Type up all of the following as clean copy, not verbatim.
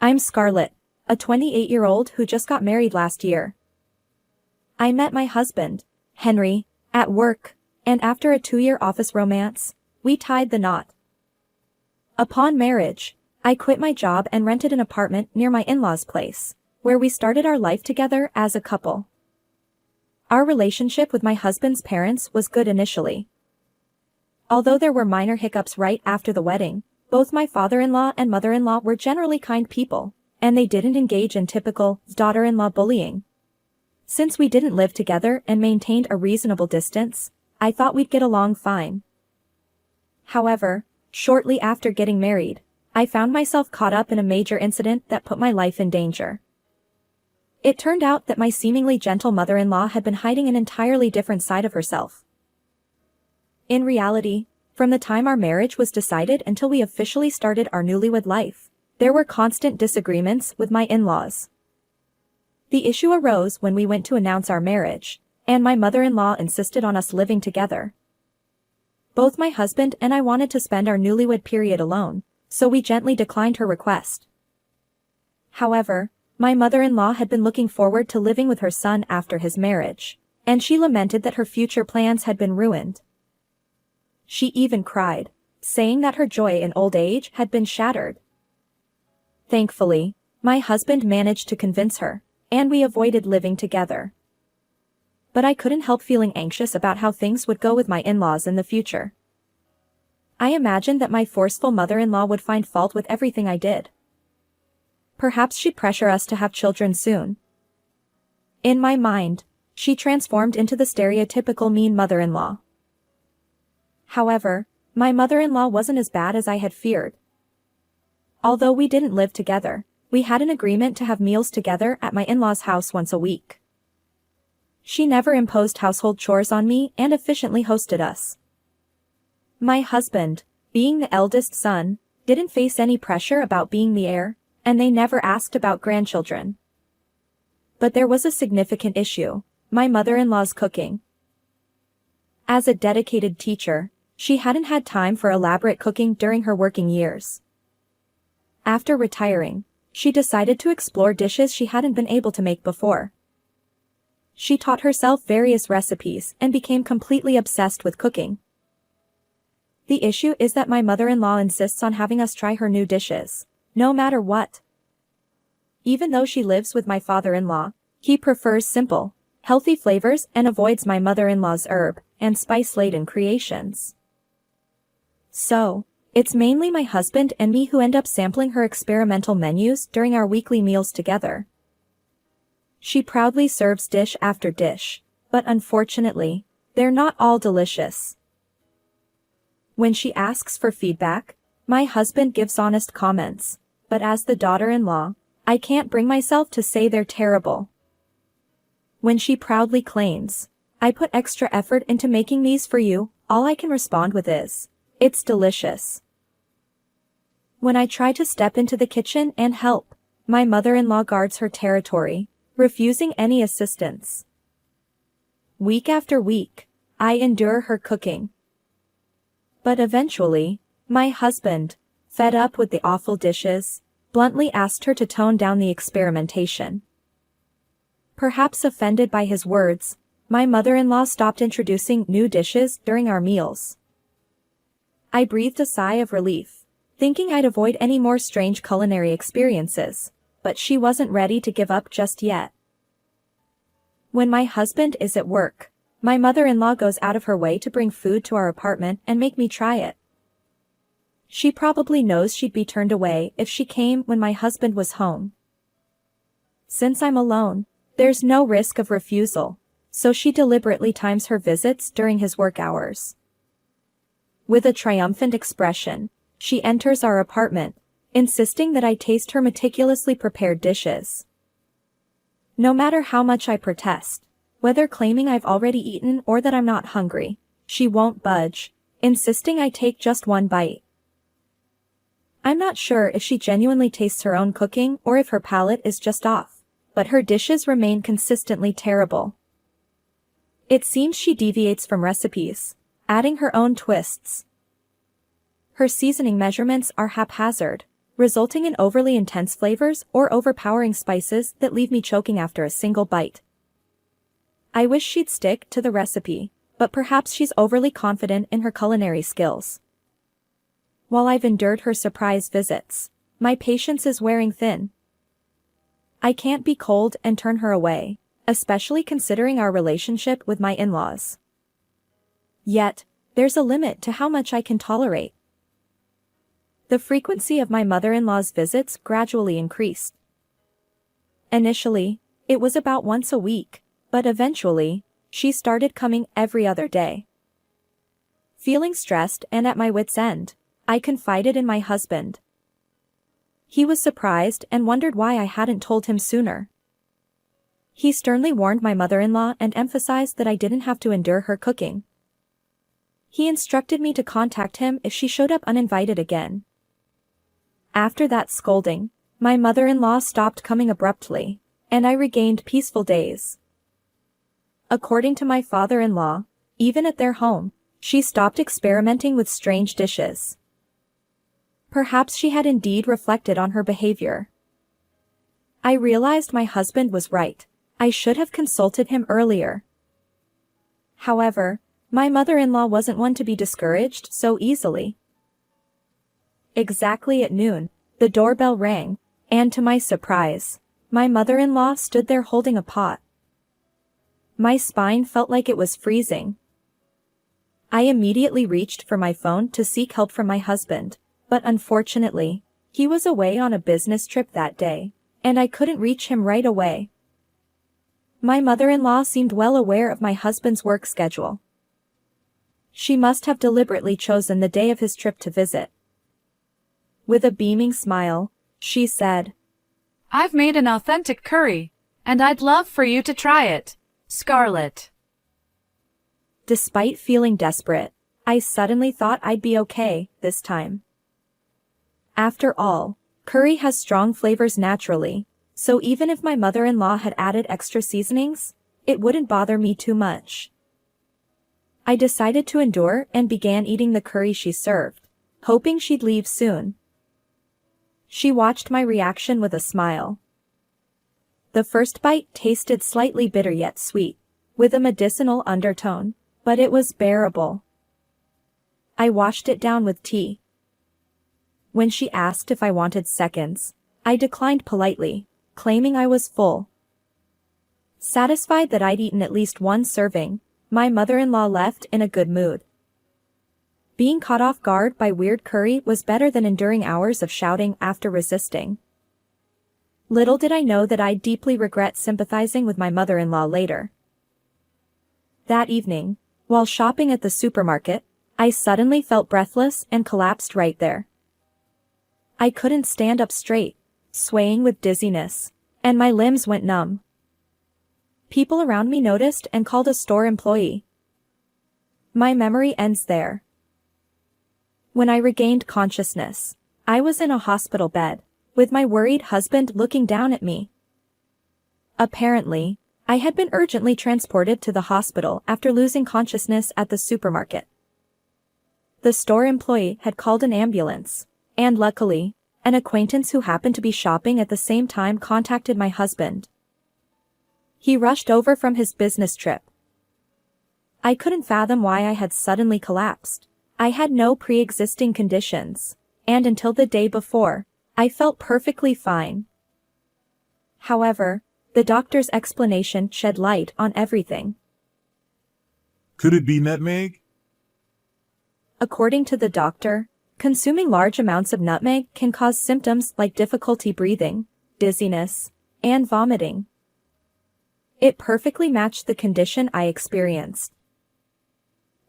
I'm Scarlett, a 28-year-old who just got married last year. I met my husband, Henry, at work, and after a 2-year office romance, we tied the knot. Upon marriage, I quit my job and rented an apartment near my in-laws' place, where we started our life together as a couple. Our relationship with my husband's parents was good initially. Although there were minor hiccups right after the wedding, both my father-in-law and mother-in-law were generally kind people, and they didn't engage in typical daughter-in-law bullying. Since we didn't live together and maintained a reasonable distance, I thought we'd get along fine. However, shortly after getting married, I found myself caught up in a major incident that put my life in danger. It turned out that my seemingly gentle mother-in-law had been hiding an entirely different side of herself. In reality, from the time our marriage was decided until we officially started our newlywed life, there were constant disagreements with my in-laws. The issue arose when we went to announce our marriage, and my mother-in-law insisted on us living together. Both my husband and I wanted to spend our newlywed period alone, so we gently declined her request. However, my mother-in-law had been looking forward to living with her son after his marriage, and she lamented that her future plans had been ruined. She even cried, saying that her joy in old age had been shattered. Thankfully, my husband managed to convince her, and we avoided living together. But I couldn't help feeling anxious about how things would go with my in-laws in the future. I imagined that my forceful mother-in-law would find fault with everything I did. Perhaps she'd pressure us to have children soon. In my mind, she transformed into the stereotypical mean mother-in-law. However, my mother-in-law wasn't as bad as I had feared. Although we didn't live together, we had an agreement to have meals together at my in-laws' house once a week. She never imposed household chores on me and efficiently hosted us. My husband, being the eldest son, didn't face any pressure about being the heir, and they never asked about grandchildren. But there was a significant issue: my mother-in-law's cooking. As a dedicated teacher, she hadn't had time for elaborate cooking during her working years. After retiring, she decided to explore dishes she hadn't been able to make before. She taught herself various recipes and became completely obsessed with cooking. The issue is that my mother-in-law insists on having us try her new dishes, no matter what. Even though she lives with my father-in-law, he prefers simple, healthy flavors and avoids my mother-in-law's herb and spice-laden creations. So, it's mainly my husband and me who end up sampling her experimental menus during our weekly meals together. She proudly serves dish after dish, but unfortunately, they're not all delicious. When she asks for feedback, my husband gives honest comments, but as the daughter-in-law, I can't bring myself to say they're terrible. When she proudly claims, "I put extra effort into making these for you," all I can respond with is, "It's delicious." When I try to step into the kitchen and help, my mother-in-law guards her territory, refusing any assistance. Week after week, I endure her cooking. But eventually, my husband, fed up with the awful dishes, bluntly asked her to tone down the experimentation. Perhaps offended by his words, my mother-in-law stopped introducing new dishes during our meals. I breathed a sigh of relief, thinking I'd avoid any more strange culinary experiences, but she wasn't ready to give up just yet. When my husband is at work, my mother-in-law goes out of her way to bring food to our apartment and make me try it. She probably knows she'd be turned away if she came when my husband was home. Since I'm alone, there's no risk of refusal, so she deliberately times her visits during his work hours. With a triumphant expression, she enters our apartment, insisting that I taste her meticulously prepared dishes. No matter how much I protest, whether claiming I've already eaten or that I'm not hungry, she won't budge, insisting I take just one bite. I'm not sure if she genuinely tastes her own cooking or if her palate is just off, but her dishes remain consistently terrible. It seems she deviates from recipes, adding her own twists. Her seasoning measurements are haphazard, resulting in overly intense flavors or overpowering spices that leave me choking after a single bite. I wish she'd stick to the recipe, but perhaps she's overly confident in her culinary skills. While I've endured her surprise visits, my patience is wearing thin. I can't be cold and turn her away, especially considering our relationship with my in-laws. Yet, there's a limit to how much I can tolerate. The frequency of my mother-in-law's visits gradually increased. Initially, it was about once a week, but eventually, she started coming every other day. Feeling stressed and at my wit's end, I confided in my husband. He was surprised and wondered why I hadn't told him sooner. He sternly warned my mother-in-law and emphasized that I didn't have to endure her cooking. He instructed me to contact him if she showed up uninvited again. After that scolding, my mother-in-law stopped coming abruptly, and I regained peaceful days. According to my father-in-law, even at their home, she stopped experimenting with strange dishes. Perhaps she had indeed reflected on her behavior. I realized my husband was right. I should have consulted him earlier. However, my mother-in-law wasn't one to be discouraged so easily. Exactly at noon, the doorbell rang, and to my surprise, my mother-in-law stood there holding a pot. My spine felt like it was freezing. I immediately reached for my phone to seek help from my husband, but unfortunately, he was away on a business trip that day, and I couldn't reach him right away. My mother-in-law seemed well aware of my husband's work schedule. She must have deliberately chosen the day of his trip to visit. With a beaming smile, she said, "I've made an authentic curry, and I'd love for you to try it, Scarlett." Despite feeling desperate, I suddenly thought I'd be okay this time. After all, curry has strong flavors naturally, so even if my mother-in-law had added extra seasonings, it wouldn't bother me too much. I decided to endure and began eating the curry she served, hoping she'd leave soon. She watched my reaction with a smile. The first bite tasted slightly bitter yet sweet, with a medicinal undertone, but it was bearable. I washed it down with tea. When she asked if I wanted seconds, I declined politely, claiming I was full. Satisfied that I'd eaten at least one serving, my mother-in-law left in a good mood. Being caught off guard by weird curry was better than enduring hours of shouting after resisting. Little did I know that I'd deeply regret sympathizing with my mother-in-law later. That evening, while shopping at the supermarket, I suddenly felt breathless and collapsed right there. I couldn't stand up straight, swaying with dizziness, and my limbs went numb. People around me noticed and called a store employee. My memory ends there. When I regained consciousness, I was in a hospital bed, with my worried husband looking down at me. Apparently, I had been urgently transported to the hospital after losing consciousness at the supermarket. The store employee had called an ambulance, and luckily, an acquaintance who happened to be shopping at the same time contacted my husband. He rushed over from his business trip. I couldn't fathom why I had suddenly collapsed. I had no pre-existing conditions, and until the day before, I felt perfectly fine. However, the doctor's explanation shed light on everything. Could it be nutmeg? According to the doctor, consuming large amounts of nutmeg can cause symptoms like difficulty breathing, dizziness, and vomiting. It perfectly matched the condition I experienced.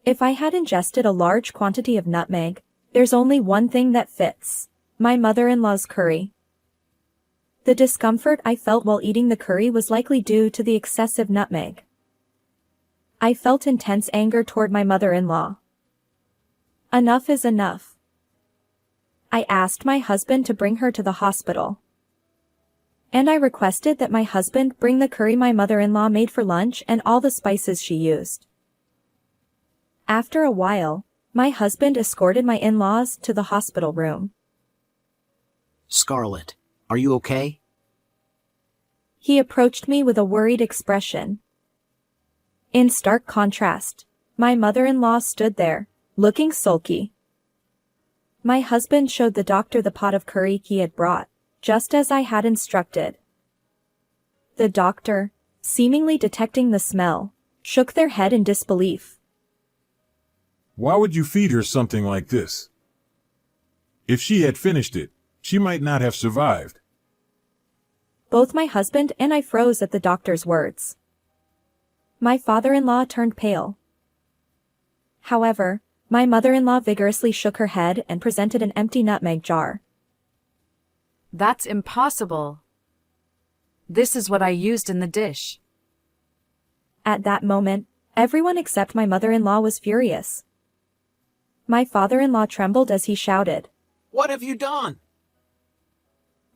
If I had ingested a large quantity of nutmeg, there's only one thing that fits: my mother-in-law's curry. The discomfort I felt while eating the curry was likely due to the excessive nutmeg. I felt intense anger toward my mother-in-law. Enough is enough. I asked my husband to bring her to the hospital. And I requested that my husband bring the curry my mother-in-law made for lunch and all the spices she used. After a while, my husband escorted my in-laws to the hospital room. Scarlett, are you okay? He approached me with a worried expression. In stark contrast, my mother-in-law stood there, looking sulky. My husband showed the doctor the pot of curry he had brought, just as I had instructed. The doctor, seemingly detecting the smell, shook their head in disbelief. Why would you feed her something like this? If she had finished it, she might not have survived. Both my husband and I froze at the doctor's words. My father-in-law turned pale. However, my mother-in-law vigorously shook her head and presented an empty nutmeg jar. That's impossible. This is what I used in the dish. At that moment, everyone except my mother-in-law was furious. My father-in-law trembled as he shouted. What have you done?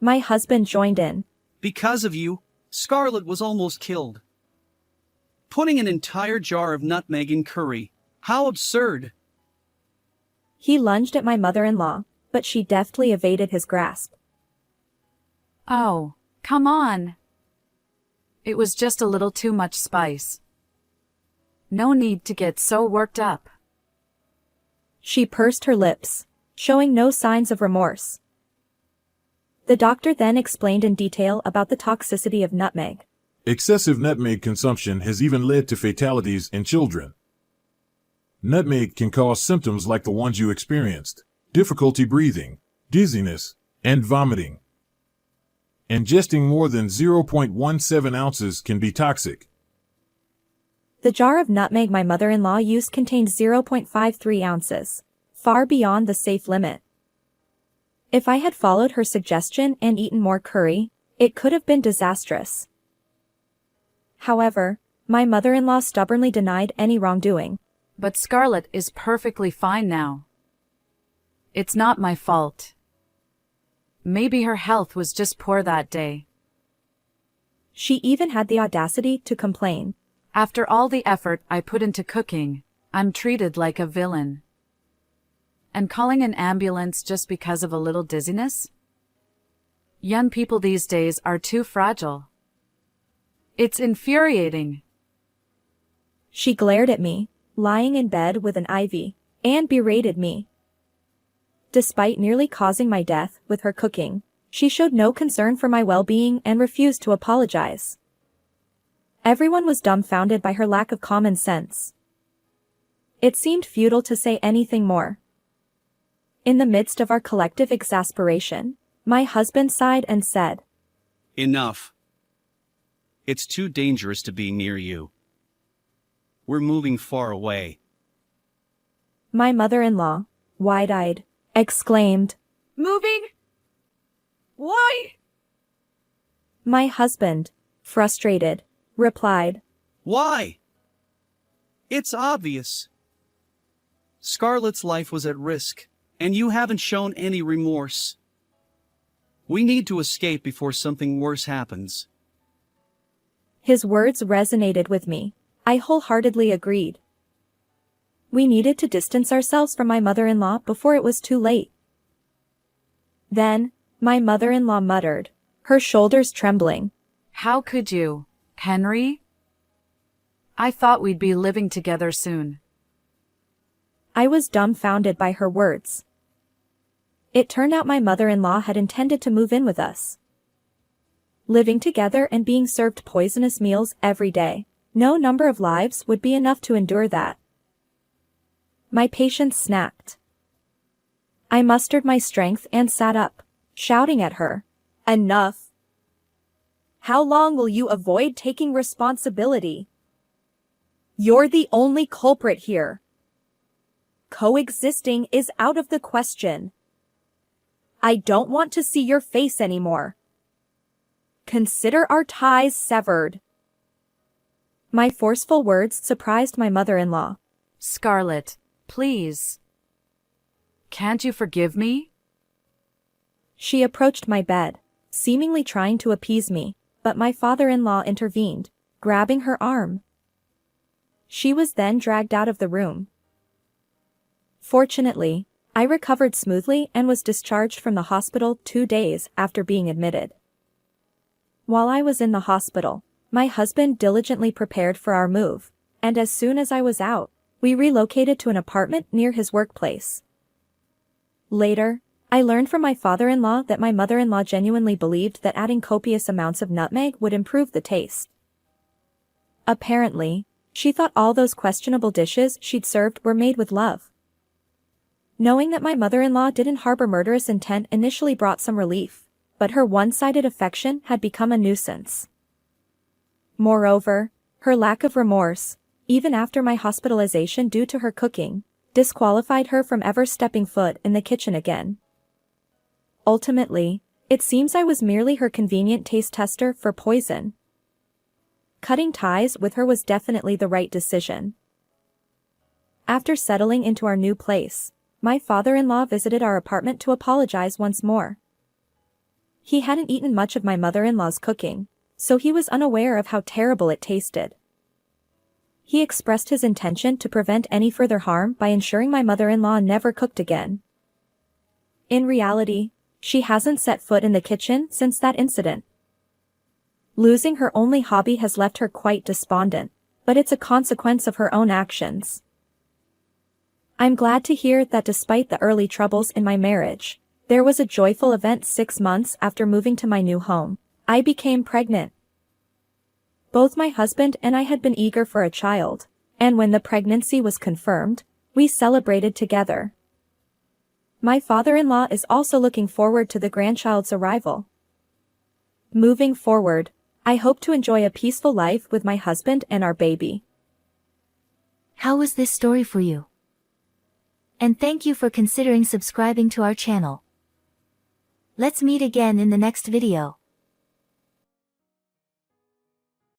My husband joined in. Because of you, Scarlett was almost killed. Putting an entire jar of nutmeg in curry. How absurd! He lunged at my mother-in-law, but she deftly evaded his grasp. Oh, come on. It was just a little too much spice. No need to get so worked up. She pursed her lips, showing no signs of remorse. The doctor then explained in detail about the toxicity of nutmeg. Excessive nutmeg consumption has even led to fatalities in children. Nutmeg can cause symptoms like the ones you experienced: difficulty breathing, dizziness, and vomiting. Ingesting more than 0.17 ounces can be toxic. The jar of nutmeg my mother-in-law used contained 0.53 ounces, far beyond the safe limit. If I had followed her suggestion and eaten more curry, it could have been disastrous. However, my mother-in-law stubbornly denied any wrongdoing. But Scarlett is perfectly fine now. It's not my fault. Maybe her health was just poor that day. She even had the audacity to complain. After all the effort I put into cooking, I'm treated like a villain. And calling an ambulance just because of a little dizziness? Young people these days are too fragile. It's infuriating. She glared at me, lying in bed with an IV, and berated me. Despite nearly causing my death with her cooking, she showed no concern for my well-being and refused to apologize. Everyone was dumbfounded by her lack of common sense. It seemed futile to say anything more. In the midst of our collective exasperation, my husband sighed and said, Enough. It's too dangerous to be near you. We're moving far away. My mother-in-law, wide-eyed, exclaimed, Moving? Why? My husband, frustrated, replied, Why? It's obvious. Scarlett's life was at risk, and you haven't shown any remorse. We need to escape before something worse happens. His words resonated with me. I wholeheartedly agreed. We needed to distance ourselves from my mother-in-law before it was too late. Then, my mother-in-law muttered, her shoulders trembling. How could you, Henry? I thought we'd be living together soon. I was dumbfounded by her words. It turned out my mother-in-law had intended to move in with us. Living together and being served poisonous meals every day, no number of lives would be enough to endure that. My patience snapped. I mustered my strength and sat up, shouting at her, Enough! How long will you avoid taking responsibility? You're the only culprit here. Coexisting is out of the question. I don't want to see your face anymore. Consider our ties severed. My forceful words surprised my mother-in-law. Scarlett, please. Can't you forgive me? She approached my bed, seemingly trying to appease me, but my father-in-law intervened, grabbing her arm. She was then dragged out of the room. Fortunately, I recovered smoothly and was discharged from the hospital 2 days after being admitted. While I was in the hospital, my husband diligently prepared for our move, and as soon as I was out, we relocated to an apartment near his workplace. Later, I learned from my father-in-law that my mother-in-law genuinely believed that adding copious amounts of nutmeg would improve the taste. Apparently, she thought all those questionable dishes she'd served were made with love. Knowing that my mother-in-law didn't harbor murderous intent initially brought some relief, but her one-sided affection had become a nuisance. Moreover, her lack of remorse, even after my hospitalization due to her cooking, disqualified her from ever stepping foot in the kitchen again. Ultimately, it seems I was merely her convenient taste tester for poison. Cutting ties with her was definitely the right decision. After settling into our new place, my father-in-law visited our apartment to apologize once more. He hadn't eaten much of my mother-in-law's cooking, so he was unaware of how terrible it tasted. He expressed his intention to prevent any further harm by ensuring my mother-in-law never cooked again. In reality, she hasn't set foot in the kitchen since that incident. Losing her only hobby has left her quite despondent, but it's a consequence of her own actions. I'm glad to hear that despite the early troubles in my marriage, there was a joyful event 6 months after moving to my new home. I became pregnant. Both my husband and I had been eager for a child, and when the pregnancy was confirmed, we celebrated together. My father-in-law is also looking forward to the grandchild's arrival. Moving forward, I hope to enjoy a peaceful life with my husband and our baby. How was this story for you? And thank you for considering subscribing to our channel. Let's meet again in the next video.